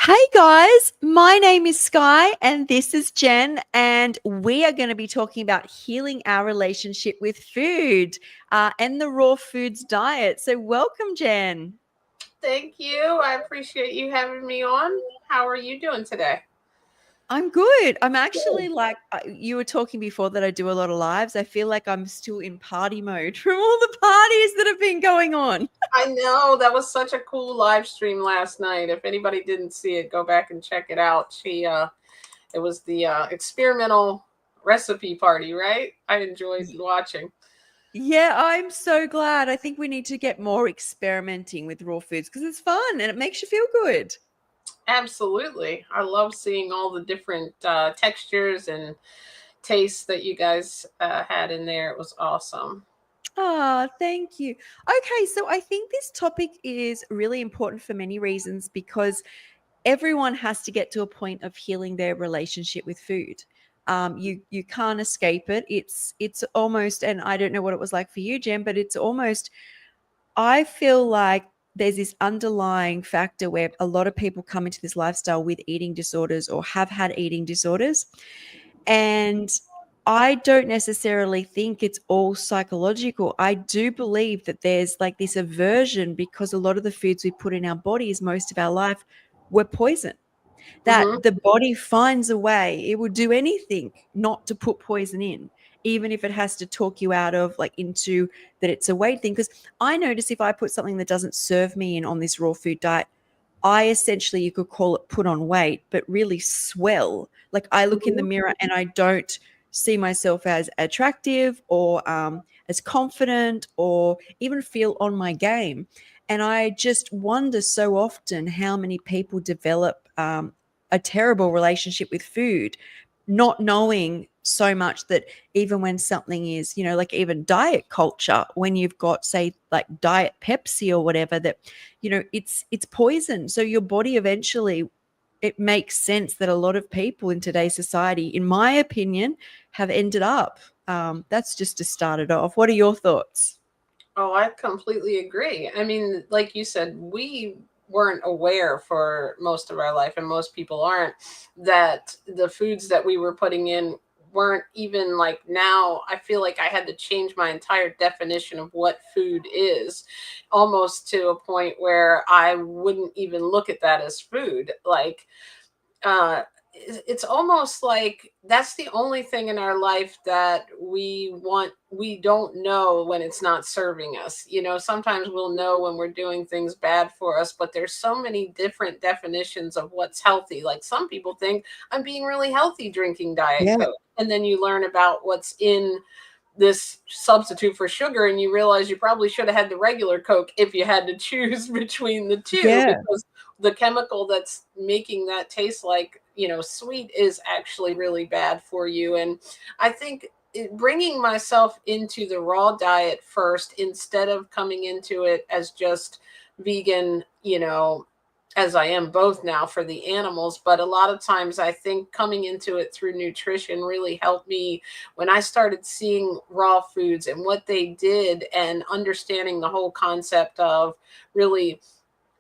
Hey guys, my name is Skye and this is Jen, and we are going to be talking about healing our relationship with food and the raw foods diet. So, welcome, Jen. Thank you. I appreciate you having me on. How are you doing today? I'm good. I'm actually like you were talking before that I do a lot of lives. I feel like I'm still in party mode from all the parties that have been going on. I know that was such a cool live stream last night. If anybody didn't see it, go back and check it out. It was the experimental recipe party, right? I enjoyed watching. Yeah, I'm so glad. I think we need to get more experimenting with raw foods because it's fun and it makes you feel good. Absolutely. I love seeing all the different textures and tastes that you guys had in there. It was awesome. Ah, thank you. Okay, so I think this topic is really important for many reasons because everyone has to get to a point of healing their relationship with food. You can't escape it. It's almost, and I don't know what it was like for you, Jen, but it's almost. I feel like there's this underlying factor where a lot of people come into this lifestyle with eating disorders or have had eating disorders, and I don't necessarily think it's all psychological. I do believe that there's like this aversion because a lot of the foods we put in our bodies most of our life were poison. That Hmm. the body finds a way, it would do anything not to put poison in, even if it has to talk you out of like into that it's a weight thing. Because I notice if I put something that doesn't serve me in on this raw food diet, I essentially, you could call it put on weight, but really swell. Like I look in the mirror and I don't see myself as attractive or as confident or even feel on my game. And I just wonder so often how many people develop a terrible relationship with food, not knowing so much that even when something is, like even diet culture, when you've got, say, like diet Pepsi or whatever, that it's poison, so your body eventually, it makes sense that a lot of people in today's society, in my opinion, have ended up, that's just to start it off. What are your thoughts? Oh, I completely agree. I mean, like you said, we weren't aware for most of our life, and most people aren't, that the foods that we were putting in weren't even like now. I feel like I had to change my entire definition of what food is, almost to a point where I wouldn't even look at that as food. Uh it's almost like that's the only thing in our life that we don't know when it's not serving us. Sometimes we'll know when we're doing things bad for us, but there's so many different definitions of what's healthy. Like some people think I'm being really healthy drinking Diet Yeah, Coke, and then you learn about what's in this substitute for sugar and you realize you probably should have had the regular Coke if you had to choose between the two, yeah. because the chemical that's making that taste like sweet is actually really bad for you. And I think bringing myself into the raw diet first instead of coming into it as just vegan, as I am both now for the animals. But a lot of times I think coming into it through nutrition really helped me when I started seeing raw foods and what they did, and understanding the whole concept of really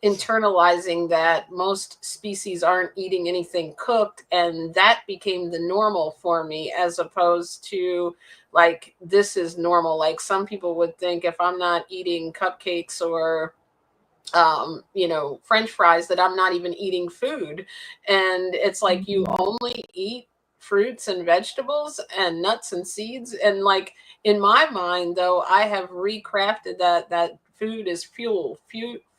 internalizing that most species aren't eating anything cooked. And that became the normal for me, as opposed to like this is normal. Like some people would think if I'm not eating cupcakes or french fries, that I'm not even eating food. And it's like you Mhm. only eat fruits and vegetables and nuts and seeds. And like in my mind, though, I have recrafted that food is fuel.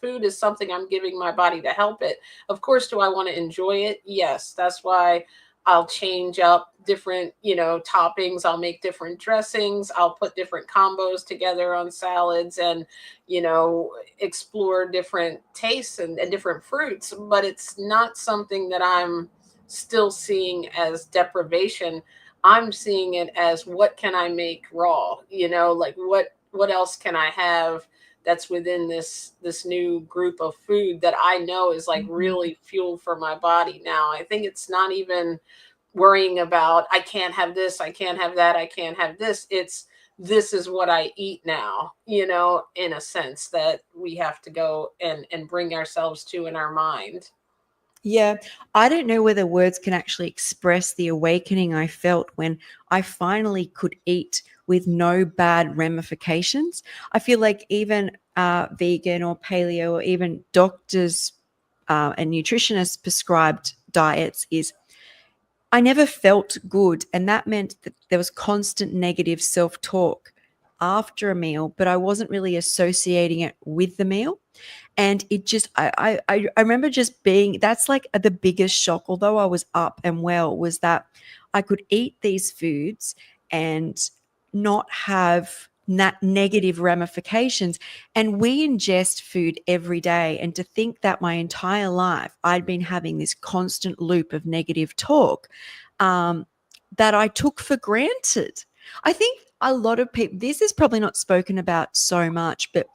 Food is something I'm giving my body to help it. Of course, do I want to enjoy it? Yes. That's why I'll change up different, toppings. I'll make different dressings. I'll put different combos together on salads, and you know explore different tastes and different fruits. But it's not something that I'm still seeing as deprivation. I'm seeing it as what can I make raw, like what else can I have that's within this new group of food that I know is like Mhm. really fuel for my body. Now I think it's not even worrying about I can't have this, I can't have that, I can't have this. It's this is what I eat now, in a sense that we have to go and bring ourselves to in our mind. Yeah, I don't know whether words can actually express the awakening I felt when I finally could eat with no bad ramifications. I feel like even vegan or paleo or even doctors and nutritionists prescribed diets is I never felt good. And that meant that there was constant negative self talk after a meal, but I wasn't really associating it with the meal. And it just I remember just being that's like the biggest shock, although I was up and well, was that I could eat these foods and not have negative ramifications. And we ingest food every day, and to think that my entire life I'd been having this constant loop of negative talk, um, that I took for granted. I think a lot of people, this is probably not spoken about so much, but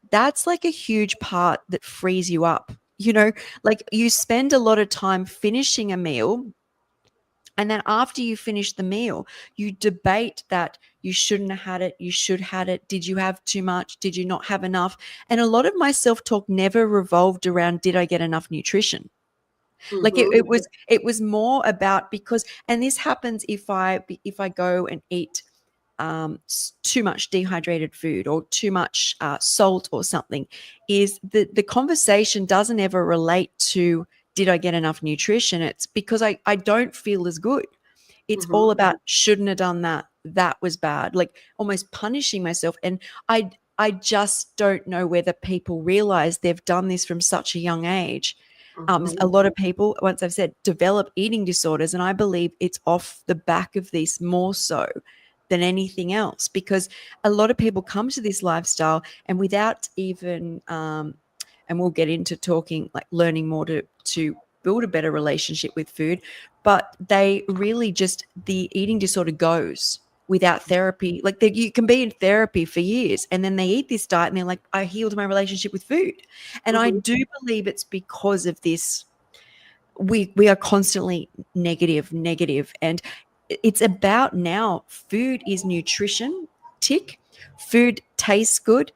that's like a huge part that frees you up. You know, like you spend a lot of time finishing a meal. And then after you finish the meal, you debate that you shouldn't have had it, you should have it. Did you have too much? Did you not have enough? And a lot of my self talk never revolved around did I get enough nutrition? Like Mm-hmm. it was more about because, and this happens if I go and eat too much dehydrated food or too much salt or something, is the conversation doesn't ever relate to did I get enough nutrition. It's because I don't feel as good. It's Mm-hmm. all about shouldn't have done that. That was bad. Like almost punishing myself. And I just don't know whether people realize they've done this from such a young age. Mm-hmm. A lot of people, once I've said, develop eating disorders, and I believe it's off the back of this more so than anything else, because a lot of people come to this lifestyle and without even, and we'll get into talking like learning more to build a better relationship with food, but they really just the eating disorder goes without therapy. Like you can be in therapy for years and then they eat this diet and they're like, I healed my relationship with food. And I Mm-hmm. do believe it's because of this. We are constantly negative, and it's about now food is nutrition, tick. Food tastes good,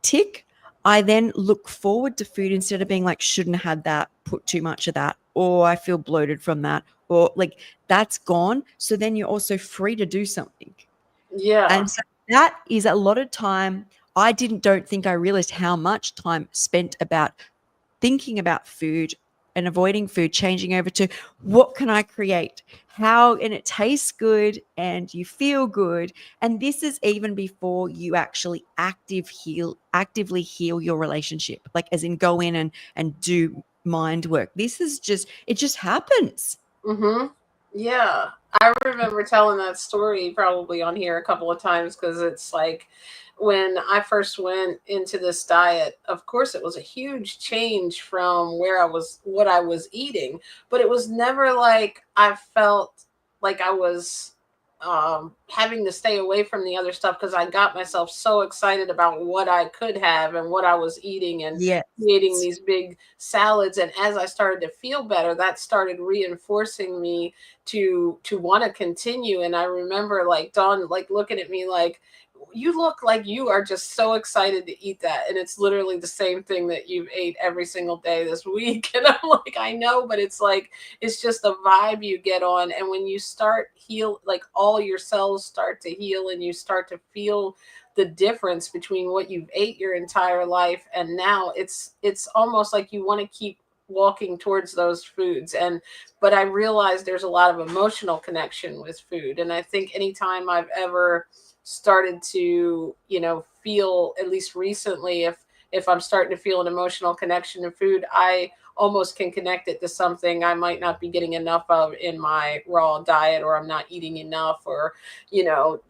tick. I then look forward to food instead of being like shouldn't have had that, put too much of that, or I feel bloated from that, or like that's gone. So then you're also free to do something. Yeah. And so that is a lot of time. I don't think I realized how much time spent about thinking about food and avoiding food, changing over to what can I create? How, and it tastes good and you feel good. And this is even before you actually actively heal your relationship, like as in go in and do mind work. This is just, it just happens. Mm-hmm. Yeah. I remember telling that story probably on here a couple of times because it's like when I first went into this diet, of course, it was a huge change from where I was, what I was eating, but it was never like I felt like I was having to stay away from the other stuff because I got myself so excited about what I could have and what I was eating and Yes. creating these big salads. And as I started to feel better, that started reinforcing me to want to continue. And I remember like Dawn like looking at me like, you look like you are just so excited to eat that, and it's literally the same thing that you've ate every single day this week. And I'm like, I know, but it's like it's just a vibe you get on. And when you start heal, like all your cells start to heal and you start to feel the difference between what you've ate your entire life and now, it's almost like you want to keep walking towards those foods. And but I realize there's a lot of emotional connection with food, and I think anytime I've ever started to, feel, at least recently, if I'm starting to feel an emotional connection to food, I almost can connect it to something I might not be getting enough of in my raw diet, or I'm not eating enough, or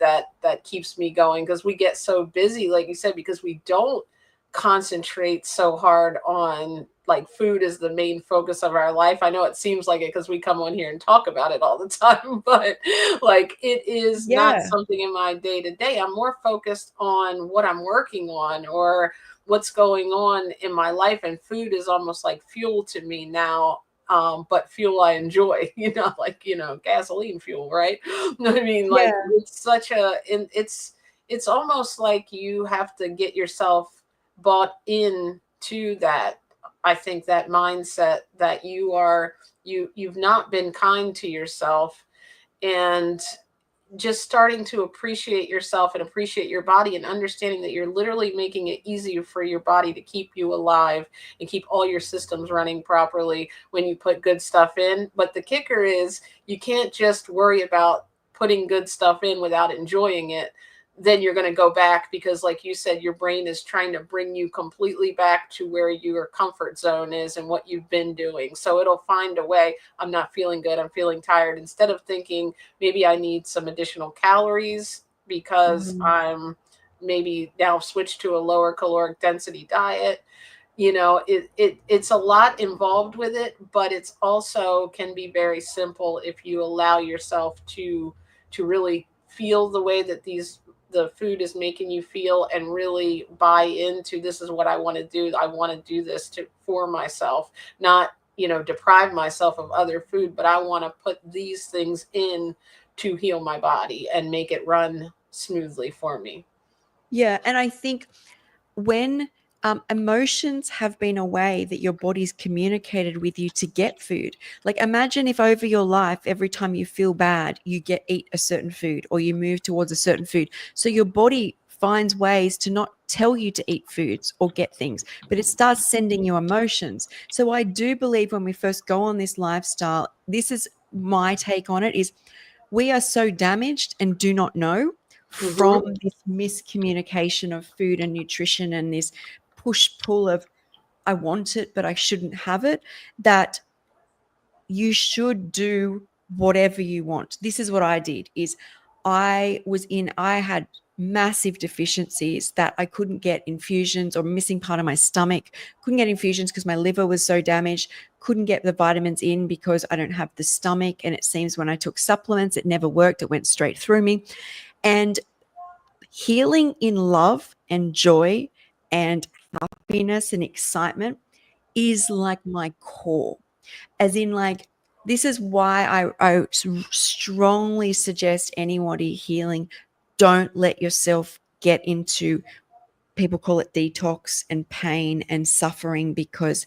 that keeps me going, because we get so busy, like you said, because we don't concentrate so hard on like food is the main focus of our life. I know it seems like it because we come on here and talk about it all the time, but like it is not Yeah. something in my day to day. I'm more focused on what I'm working on or what's going on in my life, and food is almost like fuel to me now. But fuel I enjoy, like gasoline fuel, right? I mean, like Yeah. it's such a, and it's almost like you have to get yourself bought in to that I think that mindset that you've not been kind to yourself, and just starting to appreciate yourself and appreciate your body, and understanding that you're literally making it easier for your body to keep you alive and keep all your systems running properly when you put good stuff in. But the kicker is, you can't just worry about putting good stuff in without enjoying it. Then you're going to go back, because like you said, your brain is trying to bring you completely back to where your comfort zone is and what you've been doing. So it'll find a way. I'm not feeling good, I'm feeling tired. Instead of thinking maybe I need some additional calories because Mhm. I'm maybe now switched to a lower caloric density diet. It's a lot involved with it, but it's also can be very simple if you allow yourself to really feel the way that the food is making you feel, and really buy into, this is what I want to do. I want to do this for myself, not deprive myself of other food, but I want to put these things in to heal my body and make it run smoothly for me. Yeah. And I think when emotions have been a way that your body's communicated with you to get food. Like imagine if over your life, every time you feel bad, you eat a certain food or you move towards a certain food. So your body finds ways to not tell you to eat foods or get things, but it starts sending you emotions. So I do believe when we first go on this lifestyle, this is my take on it, is we are so damaged and do not know from Hmm. this miscommunication of food and nutrition and this push pull of I want it, but I shouldn't have it, that you should do whatever you want. This is what I did is I had massive deficiencies that I couldn't get infusions, or missing part of my stomach, couldn't get infusions because my liver was so damaged, couldn't get the vitamins in because I don't have the stomach. And it seems when I took supplements, it never worked. It went straight through me. And healing in love and joy and happiness and excitement is like my core. As in, like, this is why I strongly suggest anybody healing, don't let yourself get into, people call it detox and pain and suffering, because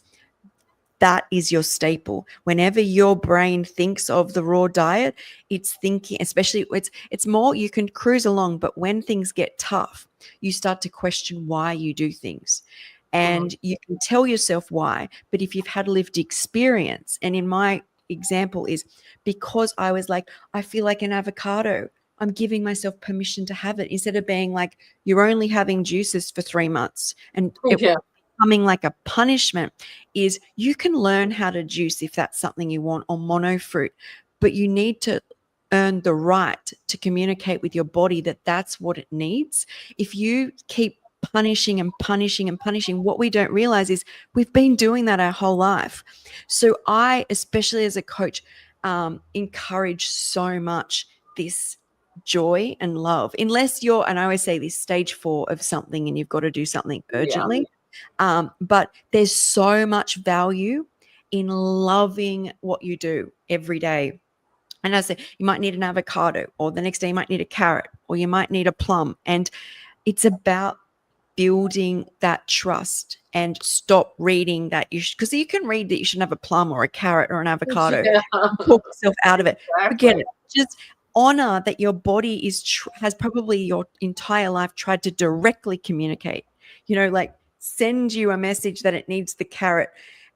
that is your staple. Whenever your brain thinks of the raw diet, it's thinking, especially it's more, you can cruise along, but when things get tough, you start to question why you do things. And you can tell yourself why, but if you've had lived experience, and in my example is because I was like, I feel like an avocado. I'm giving myself permission to have it, instead of being like, you're only having juices for 3 months and it Yeah. becoming like a punishment. Is you can learn how to juice if that's something you want, or mono fruit, but you need to earn the right to communicate with your body that that's what it needs. If you keep punishing and punishing and punishing, what we don't realize is we've been doing that our whole life. So I, especially as a coach, encourage so much this joy and love, unless you're, and I always say this, stage 4 of something and you've got to do something Yeah. urgently. But there's so much value in loving what you do every day. And as I say, you might need an avocado, or the next day you might need a carrot, or you might need a plum. And it's about building that trust, and stop reading that because you can read that you shouldn't have a plum or a carrot or an avocado Yeah. and talk yourself out of it. Forget Exactly. it. Just honor that your body has probably your entire life tried to directly communicate, like send you a message that it needs the carrot.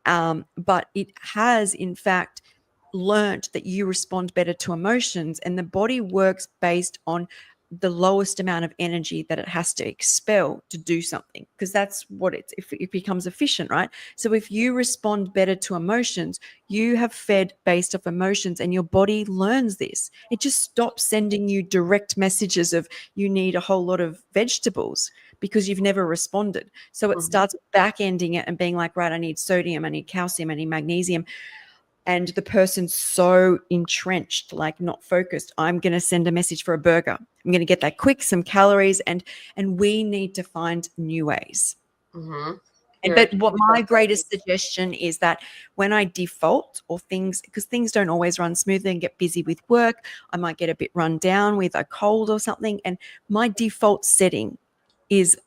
But it has, in fact, learned that you respond better to emotions, and the body works based on the lowest amount of energy that it has to expel to do something, because that's what if it becomes efficient, right? So if you respond better to emotions, you have fed based off emotions, and your body learns this. It just stops sending you direct messages of you need a whole lot of vegetables because you've never responded. So it Mhm. starts back ending it and being like, right, I need sodium, I need calcium, I need magnesium. And the person's so entrenched, like not focused. I'm going to send a message for a burger. I'm going to get that quick, some calories, and we need to find new ways. Mhm. And You're but what my greatest suggestion is that when I default, or things, because things don't always run smoothly and get busy with work, I might get a bit run down with a cold or something, and my default setting is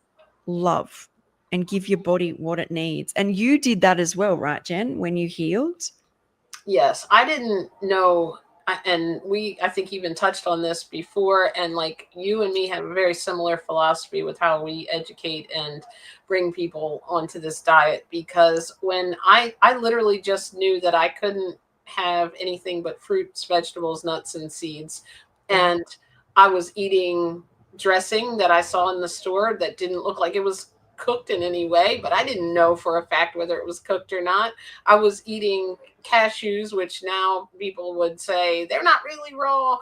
love. and give your body what it needs. And you did that as well, right, Jen, when you healed? Yes, I didn't know, and I think even touched on this before. And like you and me have a very similar philosophy with how we educate and bring people onto this diet. Because when I literally just knew that I couldn't have anything but fruits, vegetables, nuts, and seeds, Yeah. and I was eating dressing that I saw in the store that didn't look like it was cooked in any way, but I didn't know for a fact whether it was cooked or not. I was eating cashews, which now people would say they're not really raw,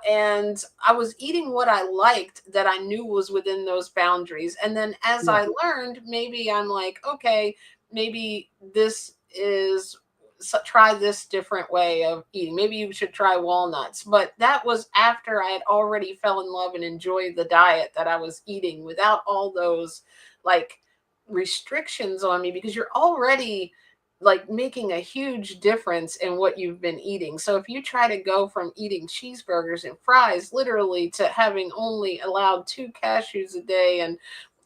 and I was eating what I liked that I knew was within those boundaries. And then as Yeah. I learned, maybe I'm like, okay, maybe this is, so try this different way of eating. Maybe you should try walnuts. But that was after I had already fell in love and enjoyed the diet that I was eating without all those like restrictions on me, because you're already like making a huge difference in what you've been eating. So if you try to go from eating cheeseburgers and fries literally to having only allowed 2 cashews a day, and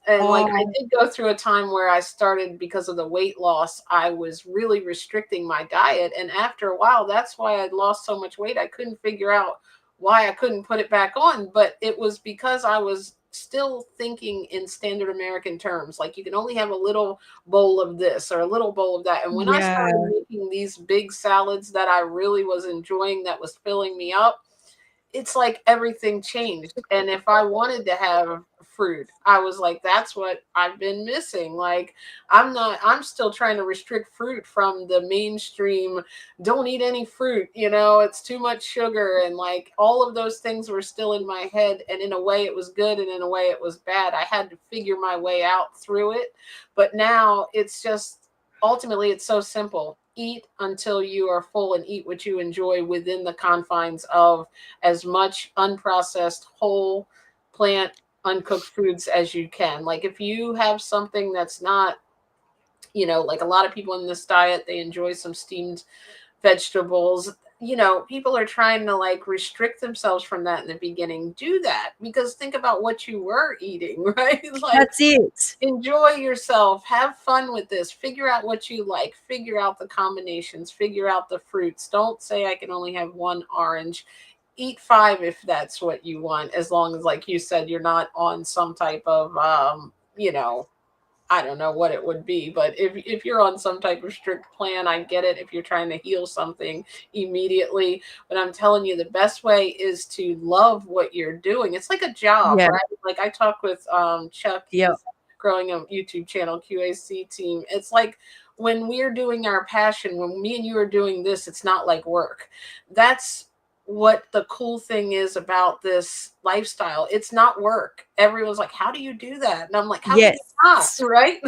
like I Oh, did go through a time where I started, because of the weight loss, I was really restricting my diet. And after a while, that's why I'd lost so much weight. I couldn't figure out why I couldn't put it back on. But it was because I was still thinking in standard American terms. Like you can only have a little bowl of this or a little bowl of that. And when I started yeah. making these big salads that I really was enjoying, that was filling me up, it's like everything changed. And if I wanted to have fruit, I was like, that's what I've been missing. Like, I'm still trying to restrict fruit from the mainstream. Don't eat any fruit, it's too much sugar. And like all of those things were still in my head. And in a way, it was good. And in a way, it was bad. I had to figure my way out through it. But now it's just, ultimately, it's so simple. Eat until you are full and eat what you enjoy within the confines of as much unprocessed, whole plant, uncooked foods as you can. Like if you have something that's not, like a lot of people in this diet, they enjoy some steamed vegetables. People are trying to like restrict themselves from that in the beginning. Do that, because think about what you were eating, right? Like, That's it. enjoy yourself, have fun with this, figure out what you like, figure out the combinations, figure out the fruits. Don't say I can only have one orange. Eat 5 if that's what you want, as long as, like you said, you're not on some type of I don't know what it would be. But if you're on some type of strict plan, I get it if you're trying to heal something immediately. But I'm telling you, the best way is to love what you're doing. It's like a job, Yeah. right? Like I talked with Chuck, Yeah. he's growing a YouTube channel, QAC team. It's like when we're doing our passion, when me and you are doing this, it's not like work. That's what the cool thing is about this lifestyle. It's not work. Everyone's like, how do you do that? And I'm like, how can you not? Yes. Right?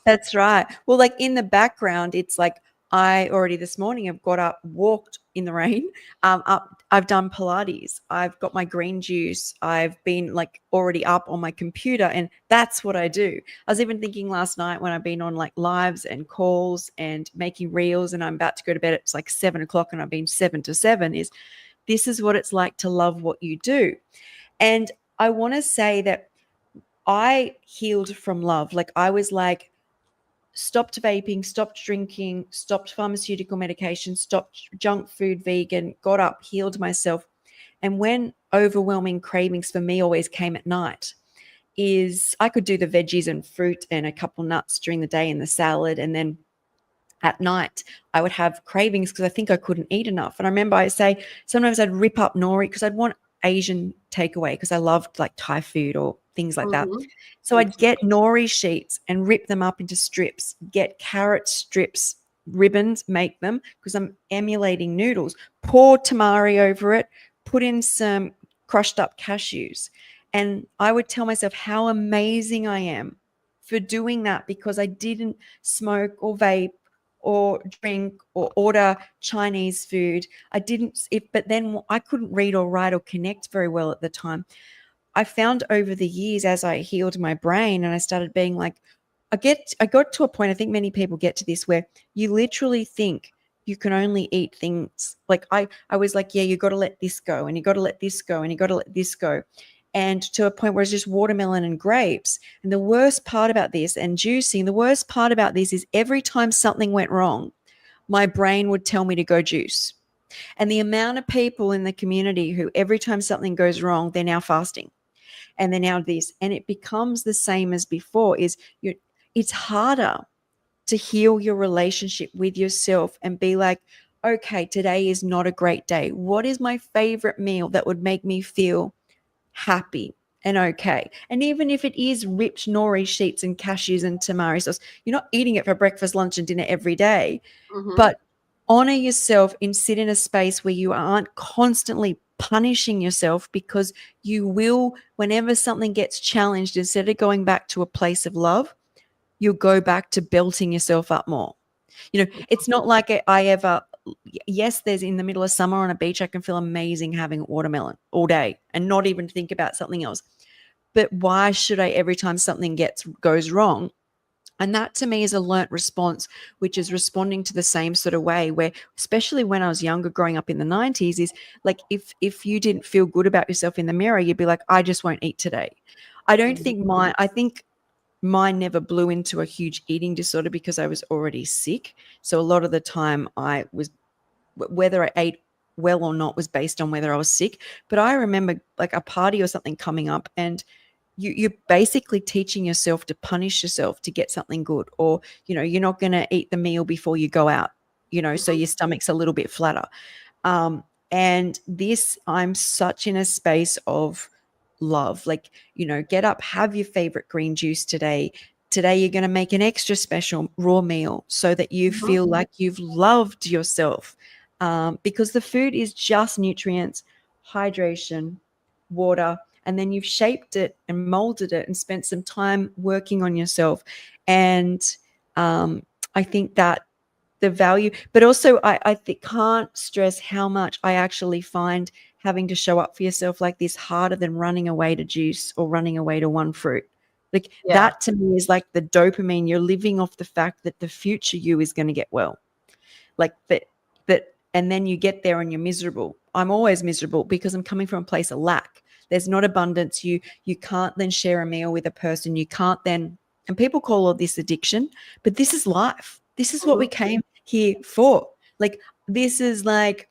That's right. Well, like in the background, it's like I already this morning have got up, walked in the rain, I've done Pilates, I've got my green juice, I've been like already up on my computer, and that's what I do. I was even thinking last night when I've been on like lives and calls and making reels, and I'm about to go to bed. It's like 7 o'clock, and I've been 7 to 7. Is this is what it's like to love what you do, and I want to say that I healed from love. Like I was like stopped vaping, stopped drinking, stopped pharmaceutical medication, stopped junk food, vegan, got up, healed myself. And when overwhelming cravings for me always came at night, is I could do the veggies and fruit and a couple nuts during the day in the salad. And then at night, I would have cravings because I think I couldn't eat enough. And I remember I say sometimes I'd rip up nori because I'd want Asian takeaway because I loved like Thai food or things like that. Mhm. So I'd get nori sheets and rip them up into strips, get carrot strips, ribbons, make them because I'm emulating noodles, pour tamari over it, put in some crushed up cashews. And I would tell myself how amazing I am for doing that because I didn't smoke or vape or drink or order Chinese food. I didn't, but then I couldn't read or write or connect very well at the time. I found over the years as I healed my brain and I started being like, I got to a point, I think many people get to this where you literally think you can only eat things like I was like, yeah, you got to let this go and you got to let this go and you got to let this go. and to a point where it's just watermelon and grapes. And the worst part about this, and juicing, the worst part about this is every time something went wrong, my brain would tell me to go juice. And the amount of people in the community who every time something goes wrong, they're now fasting and they're now this. And it becomes the same as before, is it's harder to heal your relationship with yourself and be like, okay, today is not a great day. What is my favorite meal that would make me feel happy and okay? And even if it is ripped nori sheets and cashews and tamari sauce, you're not eating it for breakfast, lunch, and dinner every day, Mm-hmm. but honor yourself and sit in a space where you aren't constantly punishing yourself, because you will, whenever something gets challenged, instead of going back to a place of love, you'll go back to belting yourself up more. It's not like I ever, yes, there's in the middle of summer on a beach, I can feel amazing having watermelon all day and not even think about something else. But why should I, every time something goes wrong? And that to me is a learnt response, which is responding to the same sort of way, where, especially when I was younger, growing up in the 90s, is like, if you didn't feel good about yourself in the mirror, you'd be like, I just won't eat today. I think mine never blew into a huge eating disorder because I was already sick. So a lot of the time whether I ate well or not was based on whether I was sick. But I remember like a party or something coming up, and you're basically teaching yourself to punish yourself to get something good, or you're not going to eat the meal before you go out, so Mm-hmm. your stomach's a little bit flatter. And this, I'm such in a space of love. Like, get up, have your favorite green juice today. Today, you're going to make an extra special raw meal so that you Mm-hmm. feel like you've loved yourself. Because the food is just nutrients, hydration, water, and then you've shaped it and molded it and spent some time working on yourself. And I think that the value, but also can't stress how much I actually find having to show up for yourself like this harder than running away to juice or running away to one fruit. Like, Yeah. that to me is like the dopamine. You're living off the fact that the future you is going to get well. Like that, and then you get there and you're miserable. I'm always miserable because I'm coming from a place of lack. There's not abundance. You can't then share a meal with a person. You can't then, and people call all this addiction, but this is life. This is what we Mm-hmm. came here for. Like, this is like,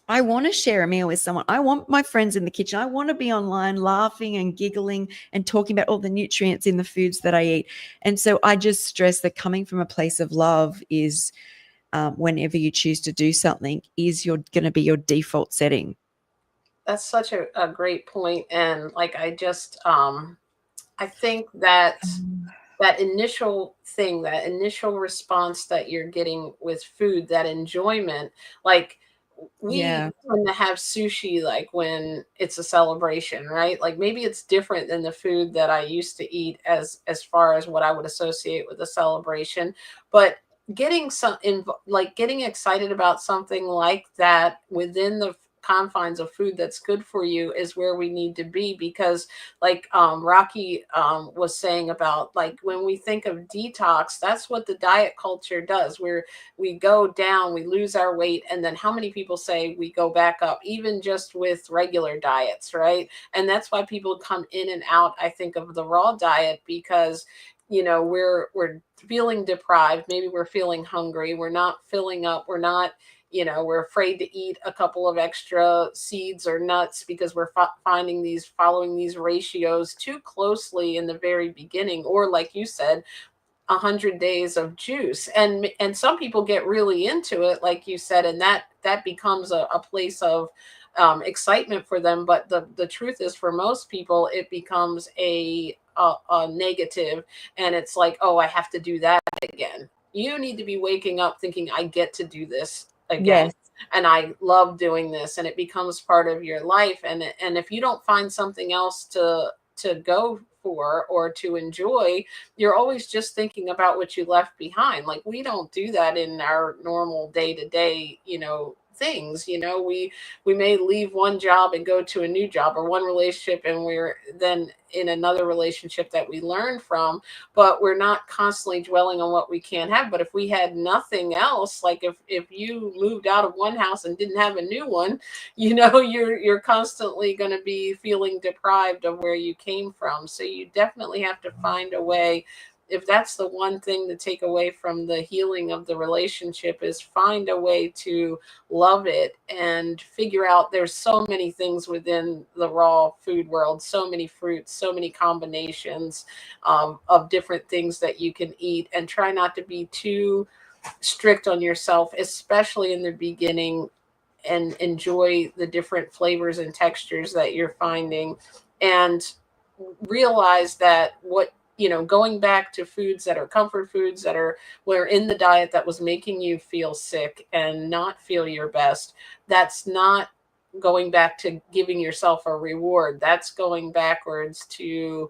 I want to share a meal with someone. I want my friends in the kitchen. I want to be online laughing and giggling and talking about all the nutrients in the foods that I eat. And so I just stress that coming from a place of love is, whenever you choose to do something, is you're going to be your default setting. That's such a great point. And like, I think that that initial thing, that initial response that you're getting with food, that enjoyment, like, we Yeah. tend to have sushi like when it's a celebration, right? Like, maybe it's different than the food that I used to eat as far as what I would associate with a celebration. But getting excited about something like that within the confines of food that's good for you is where we need to be. Because like Rocky was saying about, like, when we think of detox, that's what the diet culture does, where we go down, we lose our weight, and then how many people say we go back up, even just with regular diets, right? And that's why people come in and out, I think, of the raw diet, because we're feeling deprived, maybe we're feeling hungry, we're not filling up, we're not, we're afraid to eat a couple of extra seeds or nuts because we're following these ratios too closely in the very beginning, or like you said, 100 days of juice. And some people get really into it, like you said, and that becomes a place of excitement for them. But the truth is, for most people, it becomes a negative. And it's like, oh, I have to do that again. You need to be waking up thinking, I get to do this again, Yes. and I love doing this, and it becomes part of your life. And if you don't find something else to go for or to enjoy, you're always just thinking about what you left behind. Like, we don't do that in our normal day to day, things. You know, we may leave one job and go to a new job, or one relationship and we're then in another relationship that we learn from, but we're not constantly dwelling on what we can't have. But if we had nothing else, like if you moved out of one house and didn't have a new one, you know, you're constantly going to be feeling deprived of where you came from. So you definitely have to find a way. If that's the one thing to take away from the healing of the relationship, is find a way to love it and figure out, there's so many things within the raw food world, so many fruits, so many combinations of different things that you can eat, and try not to be too strict on yourself, especially in the beginning, and enjoy the different flavors and textures that you're finding, and realize that what, you know, going back to foods that are comfort foods that are were in the diet that was making you feel sick and not feel your best, that's not going back to giving yourself a reward. That's going backwards to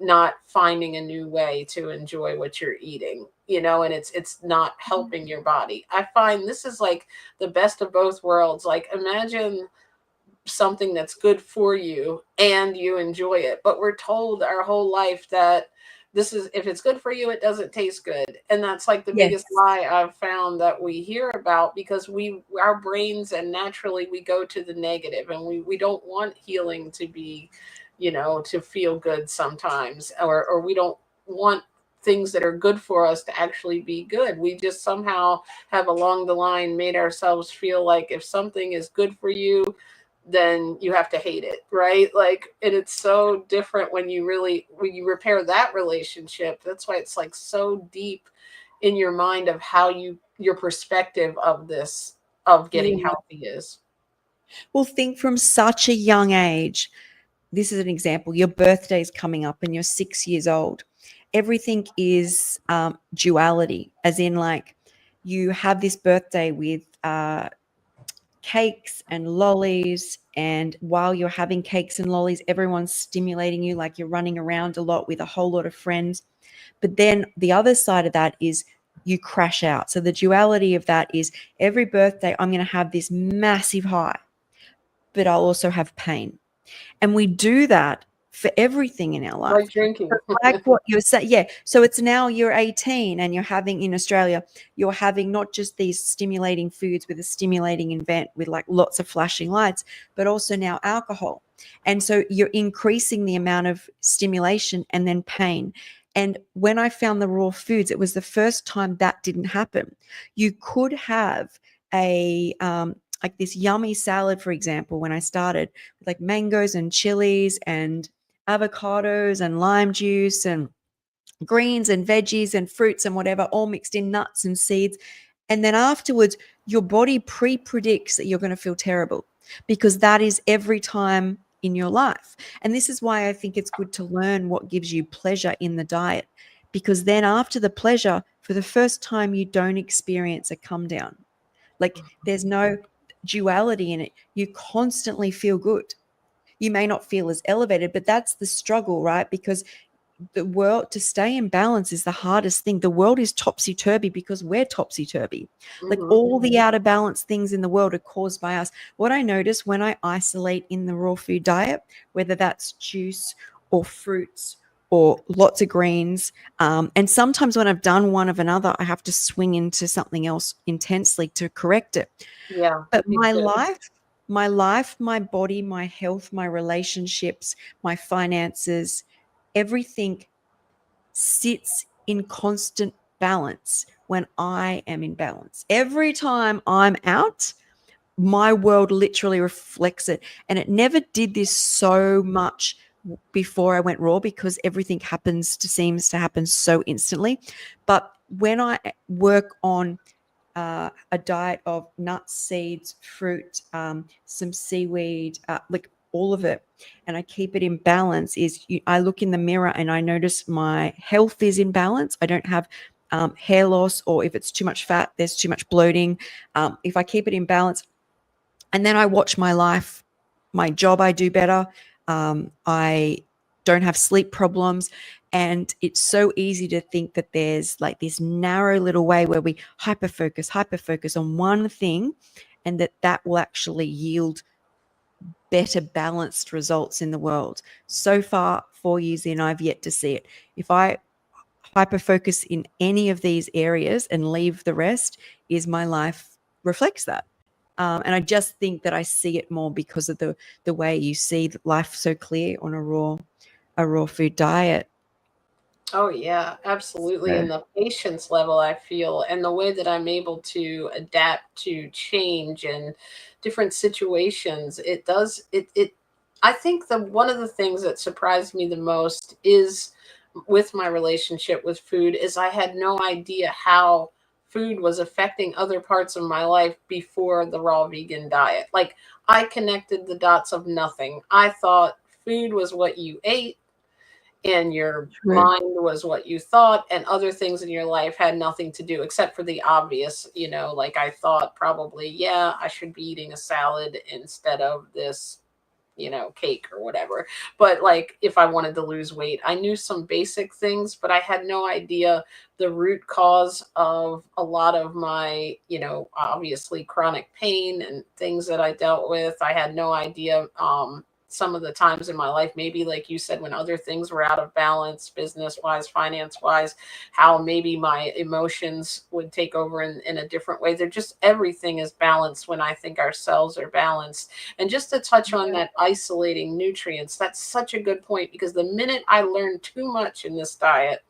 not finding a new way to enjoy what you're eating, you know, and it's not helping your body. I find this is like the best of both worlds. Like, imagine something that's good for you and you enjoy it, but we're told our whole life that this is, if it's good for you, it doesn't taste good. And that's like the biggest Yes. lie I've found that we hear about, because our brains, and naturally we go to the negative, and we don't want healing to be, you know, to feel good sometimes, or we don't want things that are good for us to actually be good. We just somehow have along the line made ourselves feel like if something is good for you, then you have to hate it, right? Like, and it's so different when you really, when you repair that relationship. That's why it's like so deep in your mind of how your perspective of this, of getting Yeah. healthy is. Well, think from such a young age. This is an example. Your birthday is coming up and you're 6 years old. Everything is duality, as in, like, you have this birthday with cakes and lollies, and while you're having cakes and lollies, everyone's stimulating you, like you're running around a lot with a whole lot of friends. But then the other side of that is you crash out. So the duality of that is, every birthday I'm going to have this massive high, but I'll also have pain. And we do that for everything in our Like life. drinking. Like what you're saying, yeah. So it's now you're 18 and you're having, in Australia, you're having not just these stimulating foods with a stimulating event with like lots of flashing lights, but also now alcohol. And so you're increasing the amount of stimulation and then pain. And when I found the raw foods, it was the first time that didn't happen. You could have a like this yummy salad, for example, when I started, with like mangoes and chilies and avocados and lime juice and greens and veggies and fruits and whatever, all mixed in, nuts and seeds. And then afterwards, your body pre-predicts that you're going to feel terrible, because that is every time in your life. And this is why I think it's good to learn what gives you pleasure in the diet, because then after the pleasure, for the first time, you don't experience a come down. Like, there's no duality in it. You constantly feel good. You may not feel as elevated, but that's the struggle, right? Because the world, to stay in balance is the hardest thing. The world is topsy-turvy because we're topsy-turvy. Like, Hmm. all the out of balance things in the world are caused by us. What I notice when I isolate in the raw food diet, whether that's juice or fruits or lots of greens, and sometimes when I've done one of another, I have to swing into something else intensely to correct it. Yeah, But me too. my life, my body, my health, my relationships, my finances, everything sits in constant balance when I am in balance. Every time I'm out, my world literally reflects it. And it never did this so much before I went raw, because everything seems to happen so instantly. But when I work on a diet of nuts, seeds, fruit, some seaweed, like all of it, and I keep it in balance, I look in the mirror and I notice my health is in balance. I don't have hair loss, or if it's too much fat, there's too much bloating. If I keep it in balance, and then I watch my life, my job, I do better. I don't have sleep problems. And it's so easy to think that there's like this narrow little way where we hyper focus on one thing. and that will actually yield better balanced results in the world. So far, 4 years in, I've yet to see it. If I hyper focus in any of these areas and leave the rest, is my life reflects that. And I just think that I see it more because of the way you see life so clear on a raw food diet. Oh yeah, absolutely. And the patience level I feel and the way that I'm able to adapt to change and different situations, it does it I think the one of the things that surprised me the most is with my relationship with food is I had no idea how food was affecting other parts of my life before the raw vegan diet. Like I connected the dots of nothing. I thought food was what you ate and your True. mind was what you thought, and other things in your life had nothing to do except for the obvious, like I thought probably, yeah, I should be eating a salad instead of this, cake or whatever. But like if I wanted to lose weight, I knew some basic things, but I had no idea the root cause of a lot of my, obviously chronic pain and things that I dealt with. I had no idea some of the times in my life, maybe like you said, when other things were out of balance, business wise, finance wise, how maybe my emotions would take over in a different way. They're just everything is balanced when I think our cells are balanced. And just to touch on Yeah. that isolating nutrients, that's such a good point because the minute I learned too much in this diet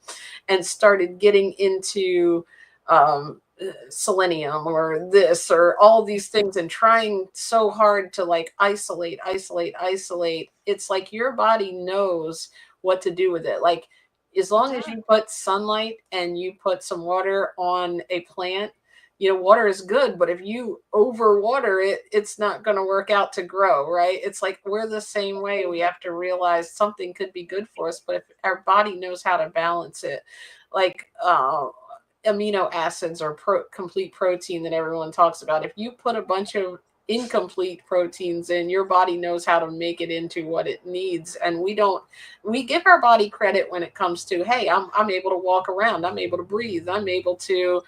and started getting into selenium or this or all these things and trying so hard to like isolate, it's like your body knows what to do with it. Like as It long as does. you put sunlight and you put some water on a plant, water is good, but if you overwater it, it's not going to work out to grow, right? It's like we're the same way. We have to realize something could be good for us, but if our body knows how to balance it, like amino acids or complete protein that everyone talks about, if you put a bunch of incomplete proteins in, your body knows how to make it into what it needs. And we give our body credit when it comes to, hey, I'm able to walk around, I'm able to breathe, I'm able to,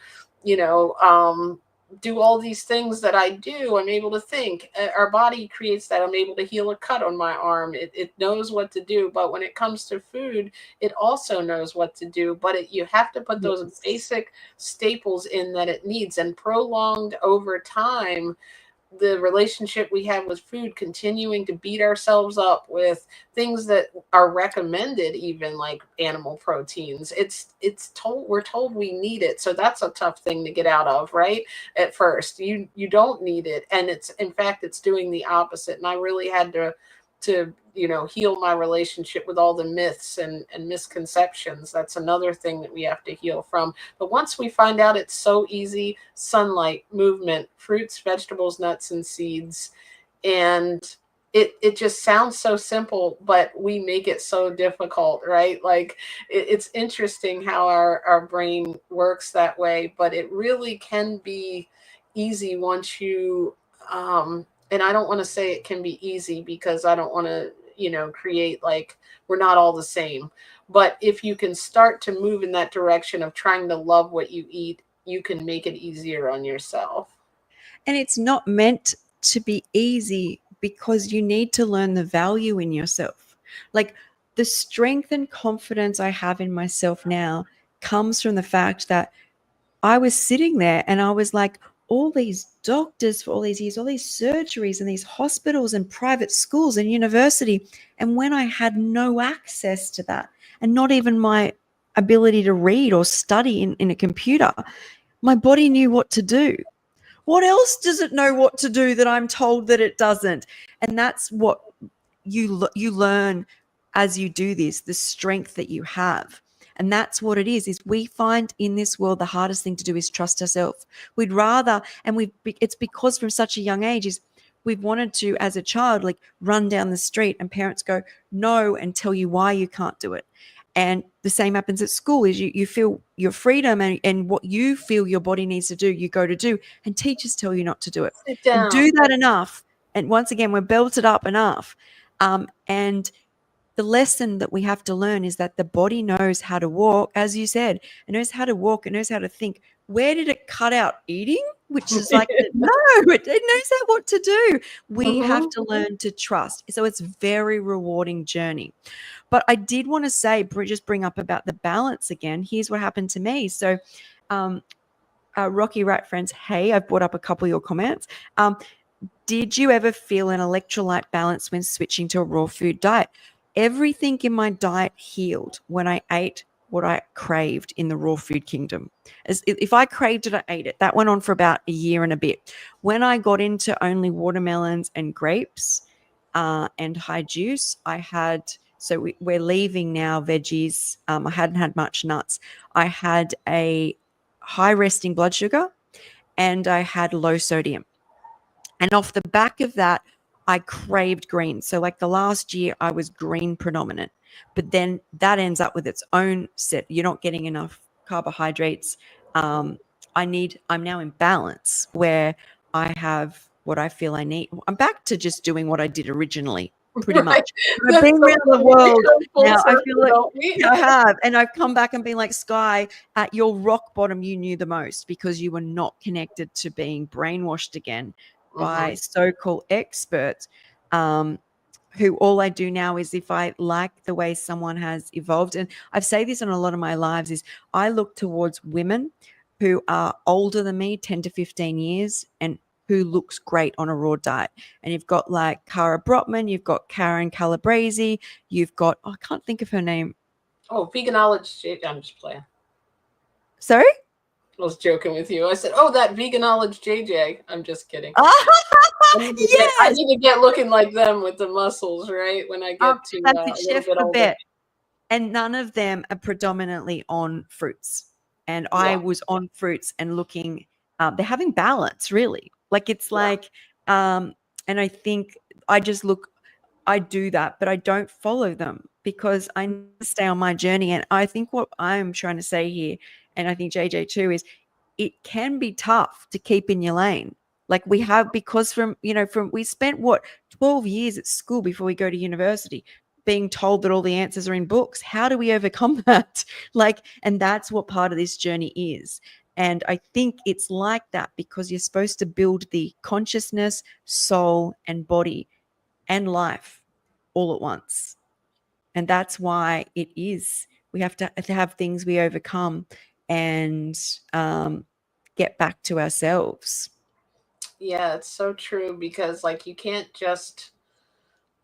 you know do all these things that I do. I'm able to think. Our body creates that. I'm able to heal a cut on my arm. It knows what to do. But when it comes to food, it also knows what to do. But you have to put those Yes. basic staples in that it needs. And prolonged over time, the relationship we have with food, continuing to beat ourselves up with things that are recommended, even like animal proteins, we're told we need it, so that's a tough thing to get out of, right? At first you don't need it, and it's in fact it's doing the opposite. And I really had to heal my relationship with all the myths and misconceptions. That's another thing that we have to heal from. But once we find out it's so easy, sunlight, movement, fruits, vegetables, nuts, and seeds, and it just sounds so simple, but we make it so difficult, right? Like it's interesting how our brain works that way, but it really can be easy once you and I don't want to say it can be easy because I don't want to, create like we're not all the same. But if you can start to move in that direction of trying to love what you eat, you can make it easier on yourself. And it's not meant to be easy because you need to learn the value in yourself. Like the strength and confidence I have in myself now comes from the fact that I was sitting there and I was like, all these doctors for all these years, all these surgeries and these hospitals and private schools and university. And when I had no access to that and not even my ability to read or study in a computer, my body knew what to do. What else does it know what to do that I'm told that it doesn't? And that's what you learn as you do this, the strength that you have. And that's what it is we find in this world the hardest thing to do is trust ourselves. We'd rather, and it's because from such a young age is we've wanted to, as a child, like run down the street and parents go no and tell you why you can't do it. And the same happens at school is you feel your freedom and what you feel your body needs to do, you go to do, and teachers tell you not to do it. Sit And down. do that enough. And once again, we're belted up enough. And the lesson that we have to learn is that the body knows how to walk, as you said, it knows how to walk, it knows how to think. Where did it cut out eating? Which is like No, it knows what to do. We have Mhm. to learn to trust. So it's a very rewarding journey. But I did want to say, just bring up about the balance again. Here's what happened to me. So, um, Rocky Rat friends, hey, I've brought up a couple of your comments. Did you ever feel an electrolyte balance when switching to a raw food diet? Everything in my diet healed when I ate what I craved in the raw food kingdom. If I craved it, I ate it. That went on for about a year and a bit. When I got into only watermelons and grapes and high juice, I had, so we're leaving now veggies. I hadn't had much nuts. I had a high resting blood sugar and I had low sodium. And off the back of that, I craved green. So, like the last year, I was green predominant. But then that ends up with its own set. You're not getting enough carbohydrates. I'm now in balance where I have what I feel I need. I'm back to just doing what I did originally, pretty Right. much. But I've That's been so around the funny. We world come full now. I feel circle, like, don't we? yeah, I have. And I've come back and been like, Skye, at your rock bottom, you knew the most because you were not connected to being brainwashed again by Mhm. so-called experts, who all I do now is if I like the way someone has evolved, and I've said this in a lot of my lives, is I look towards women who are older than me, 10 to 15 years, and who looks great on a raw diet. And you've got like Cara Brotman, you've got Karen Calabrese, you've got, oh, I can't think of her name. Oh, Veganology. I'm just playing. Sorry? I was joking with you. I said, "Oh, that Veganology JJ." I'm just kidding. I Yes. need to get looking like them with the muscles, right? When I get to That's it, a little Chef bit older. Babette. And none of them are predominantly on fruits. And I Yeah. was on fruits and looking, they're having balance, really. Like it's Yeah. like, and I think I just look, I do that, but I don't follow them because I need to stay on my journey. And I think what I'm trying to say here, and I think JJ too, is it can be tough to keep in your lane. Like we have, because we spent what, 12 years at school before we go to university being told that all the answers are in books. How do we overcome that? Like, and that's what part of this journey is. And I think it's like that because you're supposed to build the consciousness, soul, and body and life all at once. And that's why it is. We have to have things we overcome and get back to ourselves. Yeah, it's so true because like you can't just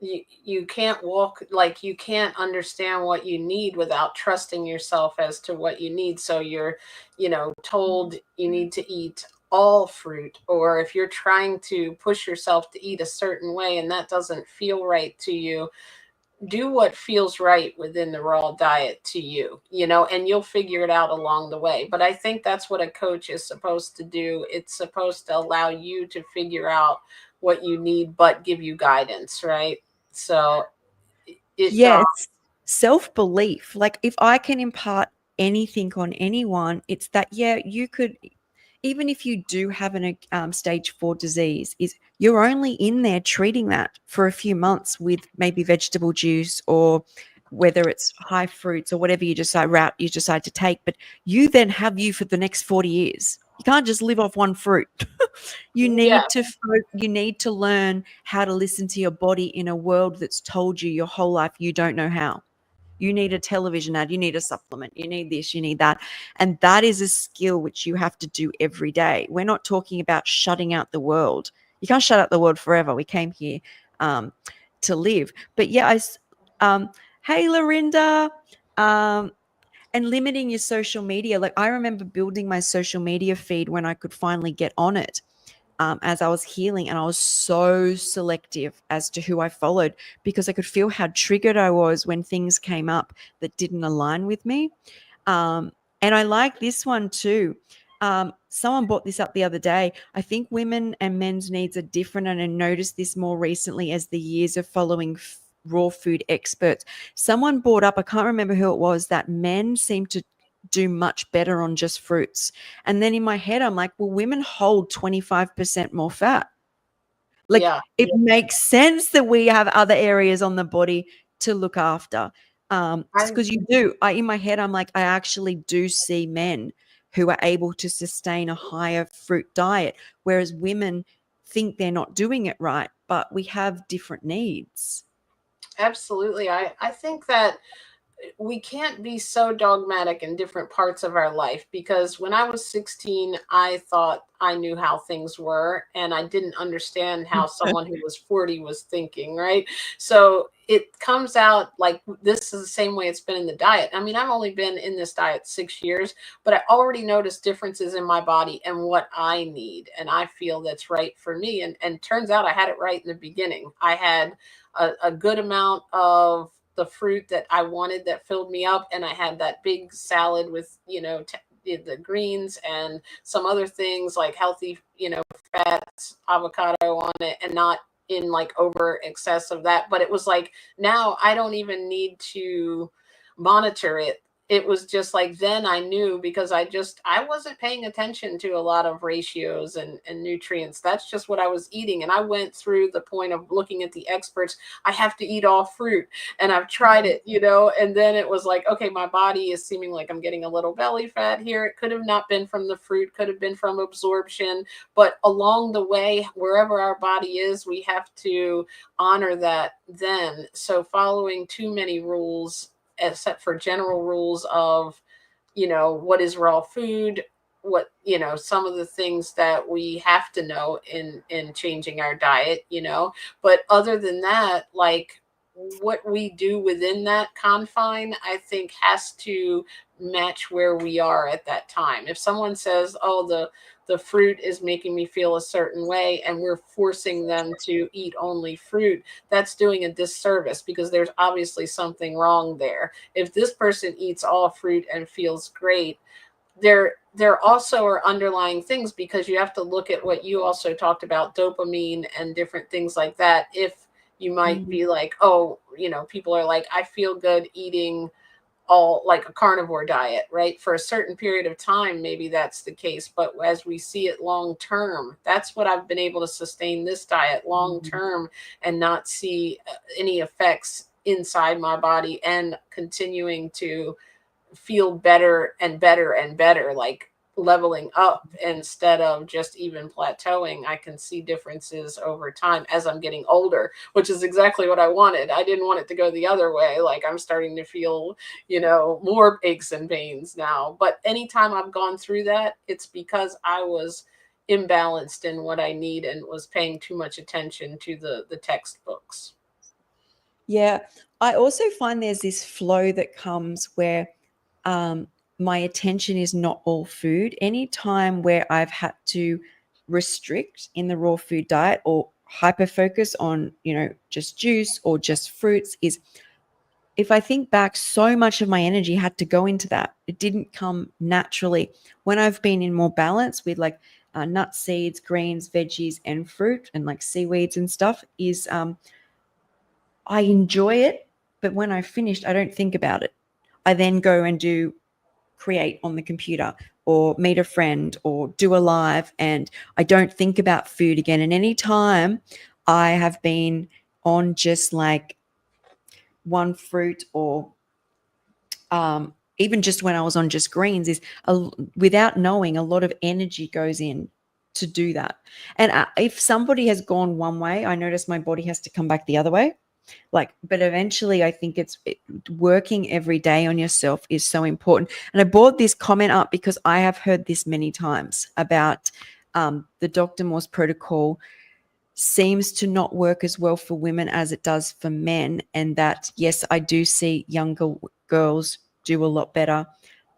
you can't walk, like you can't understand what you need without trusting yourself as to what you need. So you're, told you need to eat all fruit, or if you're trying to push yourself to eat a certain way and that doesn't feel right to you, do what feels right within the raw diet to you, and you'll figure it out along the way. But I think that's what a coach is supposed to do. It's supposed to allow you to figure out what you need, but give you guidance, right? So it, Yes, self-belief. Like if I can impart anything on anyone, it's that, yeah, you could, even if you do have an stage 4 disease, is you're only in there treating that for a few months with maybe vegetable juice or whether it's high fruits or whatever you decide to take, but you then have you for the next 40 years. You can't just live off one fruit. You yeah, need to learn how to listen to your body in a world that's told you your whole life you don't know how. You need a television ad, you need a supplement, you need this, you need that. And that is a skill which you have to do every day. We're not talking about shutting out the world. You can't shut out the world forever. We came here um, to live. But yeah, hey, Lorinda, um, and limiting your social media. Like I remember building my social media feed when I could finally get on it, as I was healing. And I was so selective as to who I followed because I could feel how triggered I was when things came up that didn't align with me. And I like this one too. Someone brought this up the other day. I think women and men's needs are different. And I noticed this more recently as the years of following raw food experts. Someone brought up, I can't remember who it was, that men seem to do much better on just fruits. And then in my head, I'm like, well, women hold 25% more fat. Like yeah, it makes sense that we have other areas on the body to look after. I Because you do. In my head, I'm like, I actually do see men who are able to sustain a higher fruit diet, whereas women think they're not doing it right, but we have different needs. Absolutely. I think that we can't be so dogmatic in different parts of our life, because when I was 16, I thought I knew how things were and I didn't understand how someone who was 40 was thinking, right? So it comes out like this is the same way it's been in the diet. I mean, I've only been in this diet 6 years, but I already noticed differences in my body and what I need. And I feel that's right for me. And turns out I had it right in the beginning. I had a good amount of the fruit that I wanted that filled me up, and I had that big salad with the greens and some other things like healthy fats, avocado on it, and not in like over excess of that. But it was like now I don't even need to monitor it. It was just like then I knew, because I wasn't paying attention to a lot of ratios and nutrients. That's just what I was eating. And I went through the point of looking at the experts. I have to eat all fruit, and I've tried it, and then it was like, okay, my body is seeming like I'm getting a little belly fat here. It could have not been from the fruit, could have been from absorption. But along the way, wherever our body is, we have to honor that then. So following too many rules, except for general rules of, what is raw food, what, some of the things that we have to know in changing our diet, but other than that, like what we do within that confine, I think has to match where we are at that time. If someone says, oh, the fruit is making me feel a certain way, and we're forcing them to eat only fruit, that's doing a disservice, because there's obviously something wrong there. If this person eats all fruit and feels great, there also are underlying things, because you have to look at what you also talked about, dopamine and different things like that. If you might be like, oh, people are like, I feel good eating all like a carnivore diet, right? For a certain period of time, maybe that's the case. But as we see it long term, that's what I've been able to sustain this diet long term and not see any effects inside my body, and continuing to feel better and better and better, like leveling up instead of just even plateauing. I can see differences over time as I'm getting older, which is exactly what I wanted. I didn't want it to go the other way. Like I'm starting to feel, more aches and pains now. But anytime I've gone through that, it's because I was imbalanced in what I need and was paying too much attention to the textbooks. Yeah. I also find there's this flow that comes where my attention is not all food. Any time where I've had to restrict in the raw food diet or hyper focus on, just juice or just fruits, is if I think back, so much of my energy had to go into that. It didn't come naturally. When I've been in more balance with like nuts, seeds, greens, veggies, and fruit, and like seaweeds and stuff, is I enjoy it, but when I've finished, I don't think about it. I then go and create on the computer or meet a friend or do a live, and I don't think about food again. And any time I have been on just like one fruit, or even just when I was on just greens, is without knowing, a lot of energy goes in to do that. And if somebody has gone one way, I notice my body has to come back the other way. But eventually I think working every day on yourself is so important. And I brought this comment up because I have heard this many times about the Dr. Morse protocol seems to not work as well for women as it does for men. And that, yes, I do see younger girls do a lot better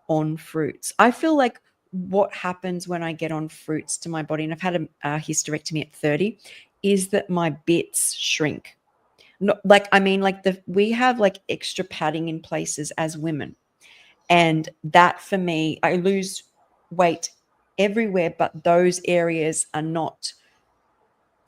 on fruits. I feel like what happens when I get on fruits to my body, and I've had a hysterectomy at 30, is that my bits shrink. No, we have like extra padding in places as women. And that for me, I lose weight everywhere, but those areas are not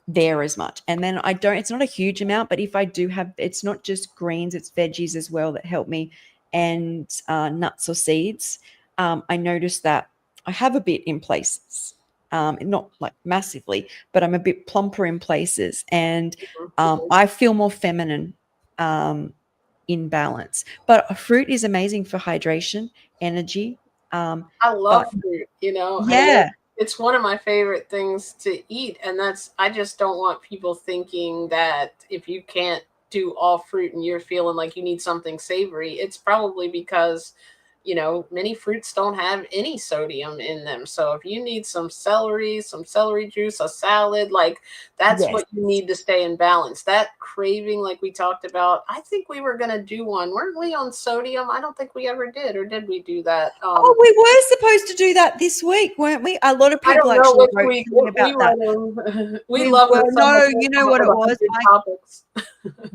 there as much. And then it's not a huge amount, but if I do have, it's not just greens, it's veggies as well that help me, and nuts or seeds. I notice that I have a bit in places, not like massively, but I'm a bit plumper in places, and I feel more feminine in balance. But fruit is amazing for hydration, energy, I love But fruit, you know. I mean, yeah, it's one of my favorite things to eat, and I just don't want people thinking that if you can't do all fruit and you're feeling like you need something savory, it's probably because, many fruits don't have any sodium in them. So if you need some celery juice, a salad, like that's yes. what you need to stay in balance. That craving, like we talked about, I think we were going to do one, weren't we, on sodium? I don't think we ever did, or did we do that? Oh, we were supposed to do that this week, weren't we? A lot of I people don't know actually which wrote week to me we about that. were. We We love were when someone no, will you know come up what with it a was? hundred topics.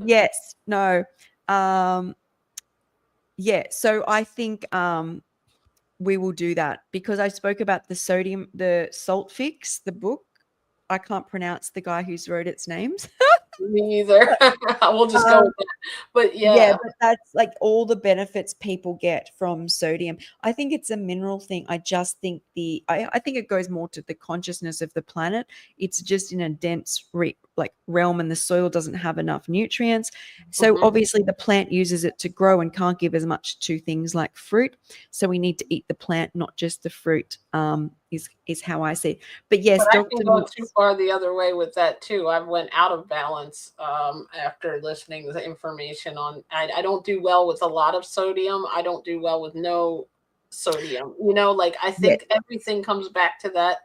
Yes, no. Um, yeah, so I think we will do that because I spoke about the salt fix, the book. I can't pronounce the guy who's wrote its names. Me either. We'll just go Um, with that. But Yeah, yeah, but that's like all the benefits people get from sodium. I think it's a mineral thing. I just think I think it goes more to the consciousness of the planet. It's just in a dense realm, and the soil doesn't have enough nutrients. So mhm. obviously the plant uses it to grow and can't give as much to things like fruit. So we need to eat the plant, not just the fruit. Is how I see it. But yes, But I can Dr. go too Moss. far the other way with that too. I went out of balance after listening to the information on. I don't do well with a lot of sodium. I don't do well with no sodium. Like I Yes, think everything comes back to that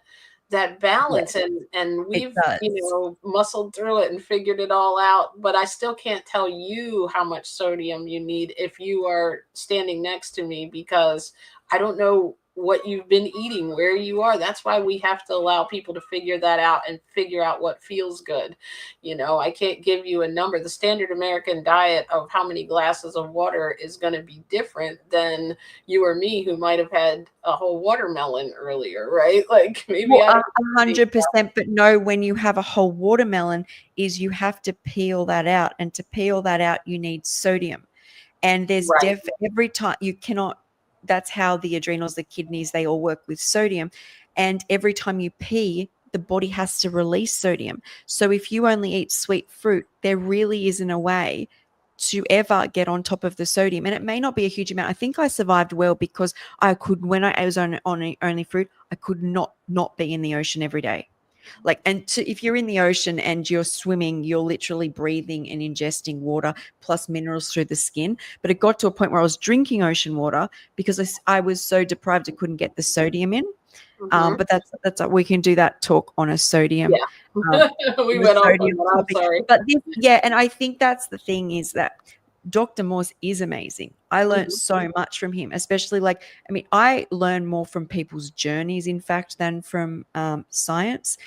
yes, balance, and it we've does. muscled through it and figured it all out. But I still can't tell you how much sodium you need if you are standing next to me, because I don't know what you've been eating, where you are. That's why we have to allow people to figure that out and figure out what feels good. I can't give you a number. The standard American diet of how many glasses of water is going to be different than you or me, who might have had a whole watermelon earlier, right? Like maybe Well, I a don't need. 100%, but no, when you have a whole watermelon, is you have to peel that out, and to peel that out, you need sodium. And there's Right. every time you cannot. That's how the adrenals, the kidneys, they all work with sodium. And every time you pee, the body has to release sodium. So if you only eat sweet fruit, there really isn't a way to ever get on top of the sodium. And it may not be a huge amount. I think I survived well because I could, when I was on only fruit, I could not be in the ocean every day. Like, if you're in the ocean and you're swimming, you're literally breathing and ingesting water plus minerals through the skin. But it got to a point where I was drinking ocean water because I was so deprived I couldn't get the sodium in. Hmm. But that's we can do that talk on a sodium, Yeah. um, We on a went off on sodium that. I'm topic. sorry. But yeah, and I think that's the thing, is that Dr. Morse is amazing. I learned Mhm. so much from him, especially I mean, I learn more from people's journeys, in fact, than from science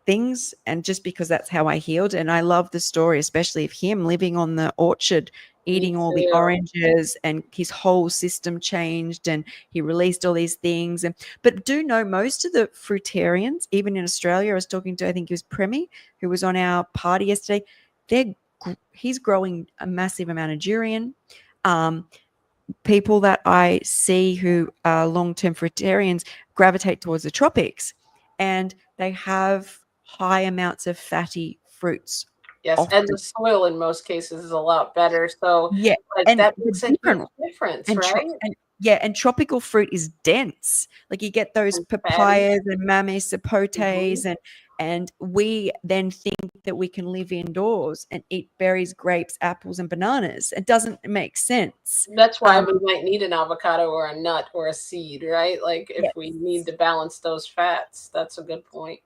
things, and just because that's how I healed. And I love the story, especially of him living on the orchard, Me eating all the too. oranges, and his whole system changed, and he released all these things. And but do know most of the fruitarians, even in Australia, I was talking to, I think it was Premi, who was on our party yesterday. He's growing a massive amount of durian. Um, People that I see who are long-term fruitarians gravitate towards the tropics, and they have high amounts of fatty fruits Yes, and often. the soil in most cases is a lot better. So, Yeah, like, and that the makes a huge different difference, right? and yeah, and tropical fruit is dense. Like you get those And fatty. papayas and mamey sapotes, Mhm. and we then think that we can live indoors and eat berries, grapes, apples, and bananas. It doesn't make sense. That's why Um, we might need an avocado or a nut or a seed, right? Like, if we need yes. to balance those fats, that's a good point.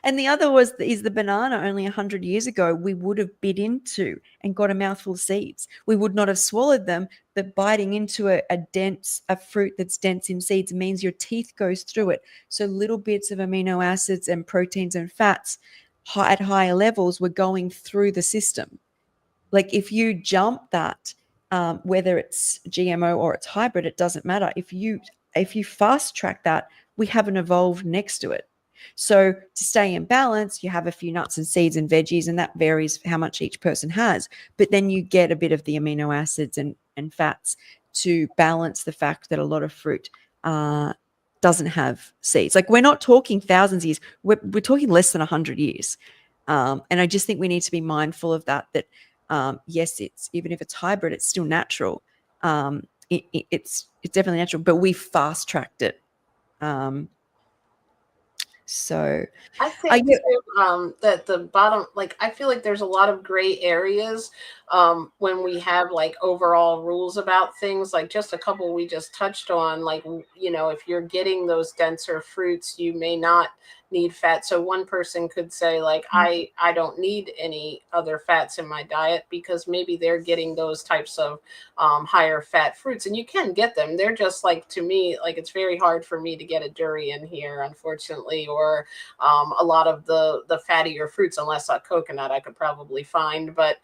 And the other is the banana. Only 100 years ago, we would have bit into and got a mouthful of seeds. We would not have swallowed them, but biting into a fruit that's dense in seeds means your teeth goes through it. So little bits of amino acids and proteins and fats at higher levels were going through the system. Like if you jump that, whether it's GMO or it's hybrid, it doesn't matter. If you fast track that, we haven't evolved next to it. So to stay in balance, you have a few nuts and seeds and veggies, and that varies how much each person has. But then you get a bit of the amino acids and fats to balance the fact that a lot of fruit doesn't have seeds. Like we're not talking thousands of years; we're talking less than 100 years. And I just think we need to be mindful of that. That yes, it's even if it's hybrid, it's still natural. it's definitely natural, but we fast tracked it. So I are think you too, that the bottom, like, I feel like there's a lot of gray areas when we have like overall rules about things. Like just a couple we just touched on, like if you're getting those denser fruits, you may not need fat. So one person could say like, I don't need any other fats in my diet because maybe they're getting those types of higher fat fruits, and you can get them. They're just like, to me, like it's very hard for me to get a durian here, unfortunately, or a lot of the fattier fruits, unless a coconut I could probably find. But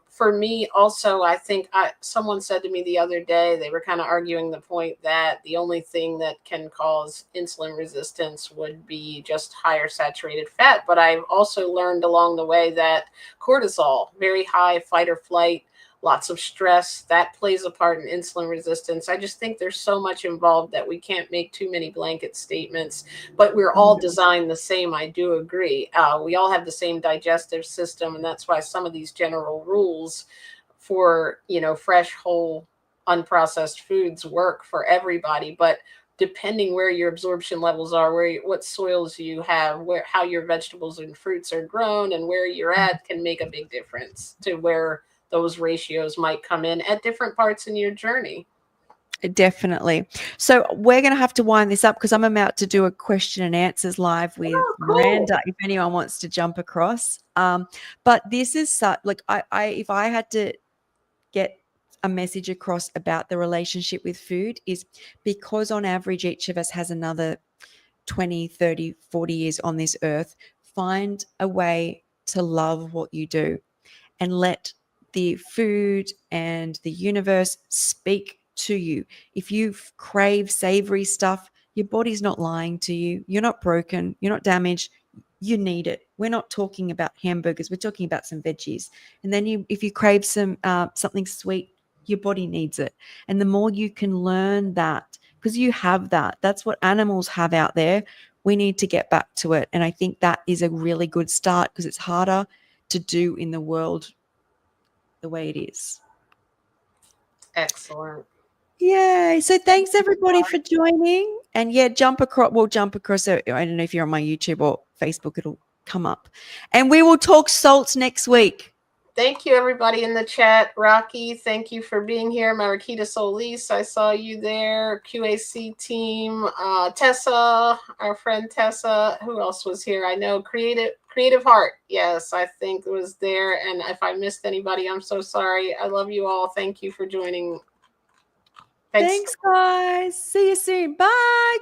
for me, also, I think someone said to me the other day, they were kind of arguing the point that the only thing that can cause insulin resistance would be just higher saturated fat. But I've also learned along the way that cortisol, very high fight or flight, lots of stress, that plays a part in insulin resistance. I just think there's so much involved that we can't make too many blanket statements, but we're all designed the same. I do agree. We all have the same digestive system, and that's why some of these general rules for, fresh, whole, unprocessed foods work for everybody. But depending where your absorption levels are, what soils you have, how your vegetables and fruits are grown, and where you're at can make a big difference to where those ratios might come in at different parts in your journey. Definitely. So we're going to have to wind this up because I'm about to do a question and answers live with Oh, Miranda, cool. if anyone wants to jump across. But this is like if I had to get a message across about the relationship with food, is because on average each of us has another 20, 30, 40 years on this earth. Find a way to love what you do and let the food and the universe speak to you. If you crave savory stuff, your body's not lying to you. You're not broken. You're not damaged. You need it. We're not talking about hamburgers. We're talking about some veggies. And then if you crave something sweet, your body needs it. And the more you can learn that, because you have that, that's what animals have out there. We need to get back to it. And I think that is a really good start because it's harder to do in the world the way it is. Excellent. Yay. So thanks everybody for joining. And yeah, we'll jump across. I don't know if you're on my YouTube or Facebook, it'll come up. And we will talk salts next week. Thank you, everybody in the chat. Rocky, thank you for being here. Mariquita Solis, I saw you there. QAC team. Tessa, our friend Tessa. Who else was here? I know Creative Heart. Yes, I think was there. And if I missed anybody, I'm so sorry. I love you all. Thank you for joining. Thanks, guys. See you soon. Bye.